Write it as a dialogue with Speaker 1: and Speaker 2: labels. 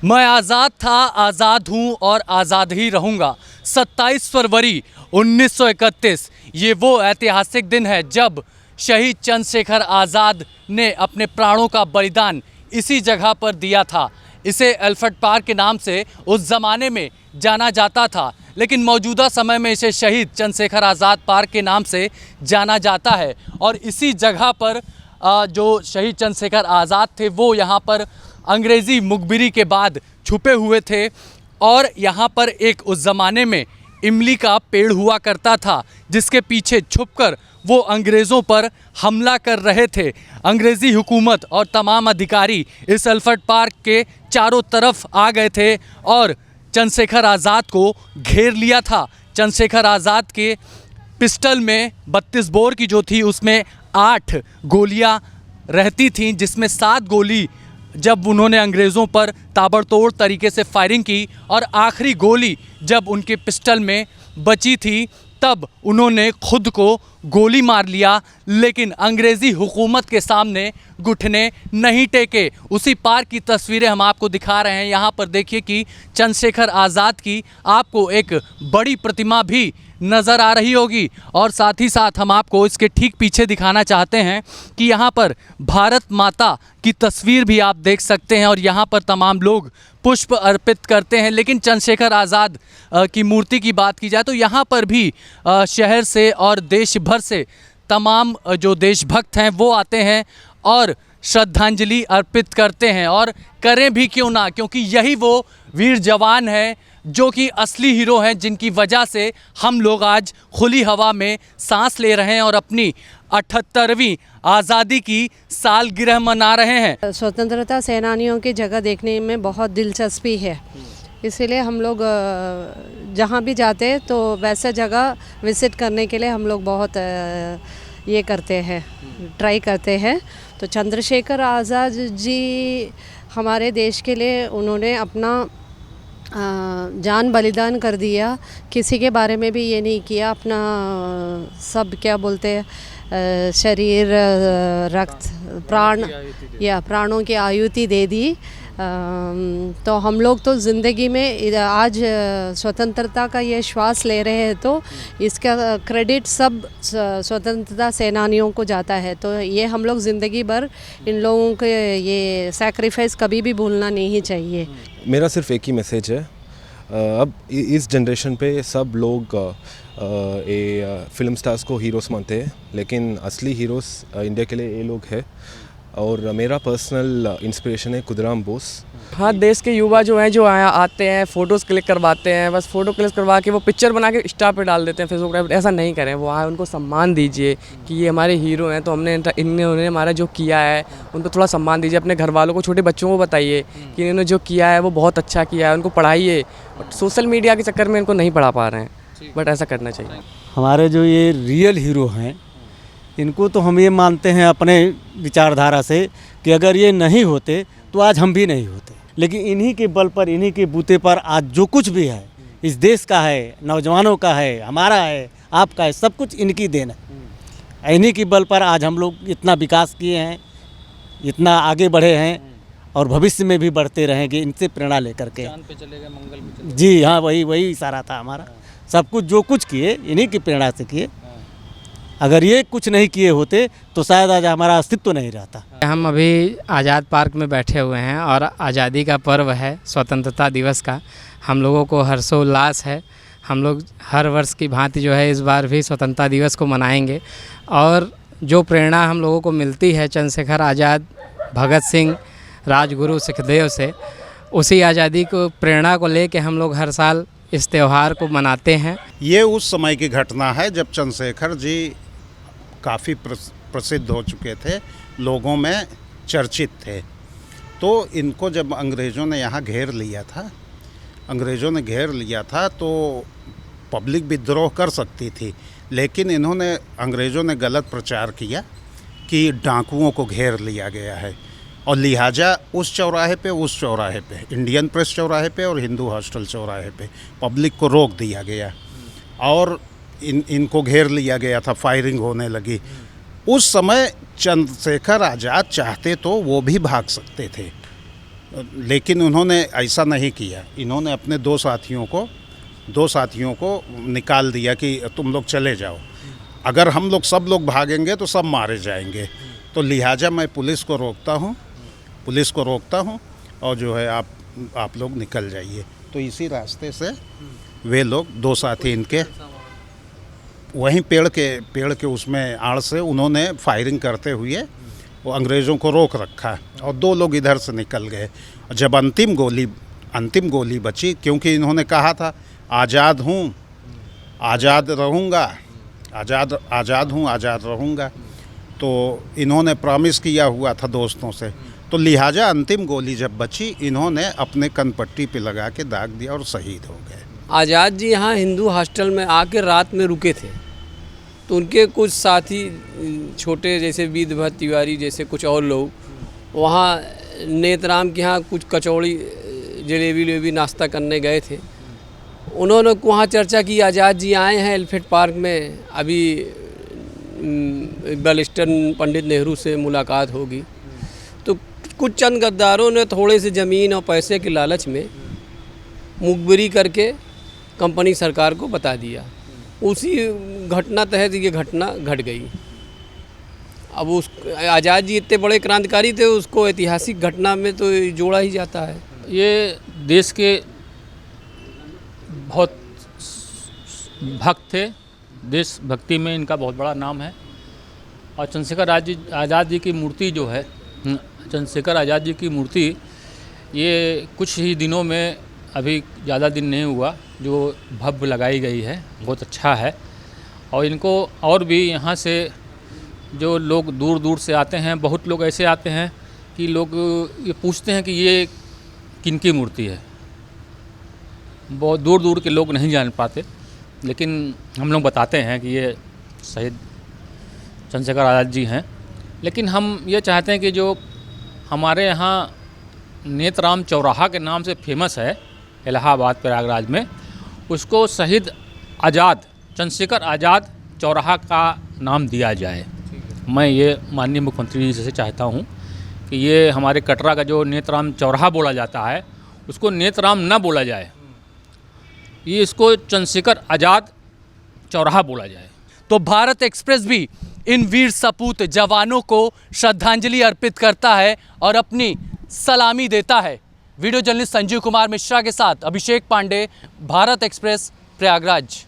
Speaker 1: मैं आज़ाद था, आज़ाद हूँ और आज़ाद ही रहूँगा। 27 फरवरी 1931 ये वो ऐतिहासिक दिन है जब शहीद चंद्रशेखर आज़ाद ने अपने प्राणों का बलिदान इसी जगह पर दिया था। इसे एल्फ्रेड पार्क के नाम से उस ज़माने में जाना जाता था, लेकिन मौजूदा समय में इसे शहीद चंद्रशेखर आज़ाद पार्क के नाम से जाना जाता है। और इसी जगह पर जो शहीद चंद्रशेखर आज़ाद थे वो यहाँ पर अंग्रेज़ी मुखबिरी के बाद छुपे हुए थे। और यहाँ पर एक उस ज़माने में इमली का पेड़ हुआ करता था जिसके पीछे छुपकर वो अंग्रेज़ों पर हमला कर रहे थे। अंग्रेज़ी हुकूमत और तमाम अधिकारी इस एल्फ्रेड पार्क के चारों तरफ आ गए थे और चंद्रशेखर आज़ाद को घेर लिया था। चंद्रशेखर आज़ाद के पिस्टल में 32 बोर की जो थी उसमें 8 गोलियां रहती थीं, जिसमें 7 गोली जब उन्होंने अंग्रेज़ों पर ताबड़तोड़ तरीके से फायरिंग की और आखिरी गोली जब उनके पिस्टल में बची थी तब उन्होंने खुद को गोली मार लिया। लेकिन अंग्रेज़ी हुकूमत के सामने घुटने नहीं टेके। उसी पार्क की तस्वीरें हम आपको दिखा रहे हैं। यहाँ पर देखिए कि चंद्रशेखर आज़ाद की आपको एक बड़ी प्रतिमा भी नज़र आ रही होगी और साथ ही साथ हम आपको इसके ठीक पीछे दिखाना चाहते हैं कि यहाँ पर भारत माता की तस्वीर भी आप देख सकते हैं और यहाँ पर तमाम लोग पुष्प अर्पित करते हैं। लेकिन चंद्रशेखर आज़ाद की मूर्ति की बात की जाए तो यहाँ पर भी शहर से और देश भर से तमाम जो देशभक्त हैं वो आते हैं और श्रद्धांजलि अर्पित करते हैं। और करें भी क्यों ना, क्योंकि यही वो वीर जवान है जो कि असली हीरो हैं, जिनकी वजह से हम लोग आज खुली हवा में सांस ले रहे हैं और अपनी 78वीं आज़ादी की सालगिरह मना रहे हैं।
Speaker 2: स्वतंत्रता सेनानियों की जगह देखने में बहुत दिलचस्पी है, इसीलिए हम लोग जहाँ भी जाते हैं तो वैसे जगह विज़िट करने के लिए हम लोग बहुत ये करते हैं, ट्राई करते हैं। तो चंद्रशेखर आज़ाद जी हमारे देश के लिए उन्होंने अपना जान बलिदान कर दिया। किसी के बारे में भी ये नहीं किया, अपना सब क्या बोलते हैं शरीर, रक्त, प्राण या प्राणों की आहुति दे दी। तो हम लोग तो ज़िंदगी में आज स्वतंत्रता का ये श्वास ले रहे हैं तो इसका क्रेडिट सब स्वतंत्रता सेनानियों को जाता है। तो ये हम लोग ज़िंदगी भर इन लोगों के ये सैक्रिफाइस कभी भी भूलना नहीं चाहिए।
Speaker 3: मेरा सिर्फ एक ही मैसेज है, अब इस जनरेशन पे सब लोग फिल्म स्टार्स को हीरोज़ मानते हैं, लेकिन असली हीरोज़ इंडिया के लिए ये लोग हैं। और मेरा पर्सनल इंस्पिरेशन है खुदराम बोस।
Speaker 4: हाँ, देश के युवा जो हैं जो आते हैं फ़ोटोज़ क्लिक करवाते हैं, बस फ़ोटो क्लिक करवा के वो पिक्चर बना के इंस्टा पे डाल देते हैं, फेसबुक पे। ऐसा नहीं करें, वो आए उनको सम्मान दीजिए कि ये हमारे हीरो हैं। तो इन्होंने हमारा जो किया है उनको थोड़ा सम्मान दीजिए। अपने घर वालों को, छोटे बच्चों को बताइए कि इन्होंने जो किया है वो बहुत अच्छा किया है, उनको पढ़ाइए। सोशल मीडिया के चक्कर में इनको नहीं पढ़ा पा रहे हैं, बट ऐसा करना चाहिए।
Speaker 5: हमारे जो ये रियल हीरो हैं इनको तो हम ये मानते हैं अपने विचारधारा से कि अगर ये नहीं होते तो आज हम भी नहीं होते। लेकिन इन्हीं के बल पर, इन्हीं के बूते पर आज जो कुछ भी है इस देश का है, नौजवानों का है, हमारा है, आपका है, सब कुछ इनकी देन है। इन्हीं के बल पर आज हम लोग इतना विकास किए हैं, इतना आगे बढ़े हैं और भविष्य में भी बढ़ते रहेंगे इनसे प्रेरणा लेकर के।
Speaker 1: चांद पे चले गए, मंगल पे चले गए।
Speaker 5: जी हाँ, वही इशारा था हमारा। सब कुछ जो कुछ किए इन्हीं की प्रेरणा से किए। अगर ये कुछ नहीं किए होते तो शायद आज हमारा अस्तित्व तो नहीं रहता।
Speaker 6: हम अभी आज़ाद पार्क में बैठे हुए हैं और आज़ादी का पर्व है, स्वतंत्रता दिवस का। हम लोगों को हर्षोल्लास है। हम लोग हर वर्ष की भांति जो है इस बार भी स्वतंत्रता दिवस को मनाएंगे। और जो प्रेरणा हम लोगों को मिलती है चंद्रशेखर आज़ाद, भगत सिंह, राजगुरु सुखदेव से, उसी आज़ादी को प्रेरणा को लेके हम लोग हर साल इस त्यौहार को मनाते हैं।
Speaker 7: ये उस समय की घटना है जब चंद्रशेखर जी काफ़ी प्रसिद्ध हो चुके थे, लोगों में चर्चित थे। तो इनको जब अंग्रेज़ों ने यहाँ घेर लिया था तो पब्लिक विद्रोह कर सकती थी, लेकिन अंग्रेज़ों ने गलत प्रचार किया कि डाकुओं को घेर लिया गया है और लिहाजा उस चौराहे पे इंडियन प्रेस चौराहे पे और हिंदू हॉस्टल चौराहे पे पब्लिक को रोक दिया गया और इनको घेर लिया गया था। फायरिंग होने लगी। उस समय चंद्रशेखर आज़ाद चाहते तो वो भी भाग सकते थे, लेकिन उन्होंने ऐसा नहीं किया। इन्होंने अपने दो साथियों को निकाल दिया कि तुम लोग चले जाओ, अगर हम लोग सब लोग भागेंगे तो सब मारे जाएंगे, तो लिहाजा मैं पुलिस को रोकता हूँ और जो है आप लोग निकल जाइए। तो इसी रास्ते से वे लोग दो साथी इनके वहीं पेड़ के उसमें आड़ से उन्होंने फायरिंग करते हुए वो अंग्रेज़ों को रोक रखा और दो लोग इधर से निकल गए। जब अंतिम गोली बची, क्योंकि इन्होंने कहा था आज़ाद हूँ आज़ाद रहूँगा, तो इन्होंने प्रॉमिस किया हुआ था दोस्तों से, तो लिहाजा अंतिम गोली जब बची इन्होंने अपने कनपट्टी पे लगा के दाग दिया और शहीद हो गए।
Speaker 8: आज़ाद जी यहाँ हिंदू हॉस्टल में आके रात में रुके थे, तो उनके कुछ साथी छोटे जैसे वीर भट्ट तिवारी जैसे कुछ और लोग वहाँ नेतराम के यहाँ कुछ कचौड़ी जलेबी नाश्ता करने गए थे। उन्होंने वहाँ चर्चा की आज़ाद जी आए हैं एलिफेंट पार्क में, अभी बैरिस्टर पंडित नेहरू से मुलाकात होगी। तो कुछ चंद गद्दारों ने थोड़े से ज़मीन और पैसे के लालच में मुखबिरी करके कंपनी सरकार को बता दिया। उसी घटना तहत ये घटना घट गई। अब उस आज़ाद जी इतने बड़े क्रांतिकारी थे, उसको ऐतिहासिक घटना में तो जोड़ा ही जाता है।
Speaker 9: ये देश के बहुत भक्त थे, देशभक्ति में इनका बहुत बड़ा नाम है। और चंद्रशेखर आज़ाद जी की मूर्ति जो है, चंद्रशेखर आज़ाद जी की मूर्ति ये कुछ ही दिनों में, अभी ज़्यादा दिन नहीं हुआ, जो भव्य लगाई गई है, बहुत अच्छा है। और इनको और भी यहाँ से जो लोग दूर दूर से आते हैं, बहुत लोग ऐसे आते हैं कि लोग ये पूछते हैं कि ये किनकी मूर्ति है। बहुत दूर दूर के लोग नहीं जान पाते, लेकिन हम लोग बताते हैं कि ये शहीद चंद्रशेखर आज़ाद जी हैं। लेकिन हम ये चाहते हैं कि जो हमारे यहाँ नेतराम चौराहा के नाम से फेमस है इलाहाबाद प्रयागराज में, उसको शहीद आज़ाद चंद्रशेखर आज़ाद चौराहा का नाम दिया जाए। मैं ये माननीय मुख्यमंत्री जी से चाहता हूँ कि ये हमारे कटरा का जो नेतराम चौराहा बोला जाता है उसको नेतराम ना बोला जाए, ये इसको चंद्रशेखर आज़ाद चौराहा बोला जाए।
Speaker 1: तो भारत एक्सप्रेस भी इन वीर सपूत जवानों को श्रद्धांजलि अर्पित करता है और अपनी सलामी देता है। वीडियो जर्नलिस्ट संजीव कुमार मिश्रा के साथ अभिषेक पांडे, भारत एक्सप्रेस, प्रयागराज।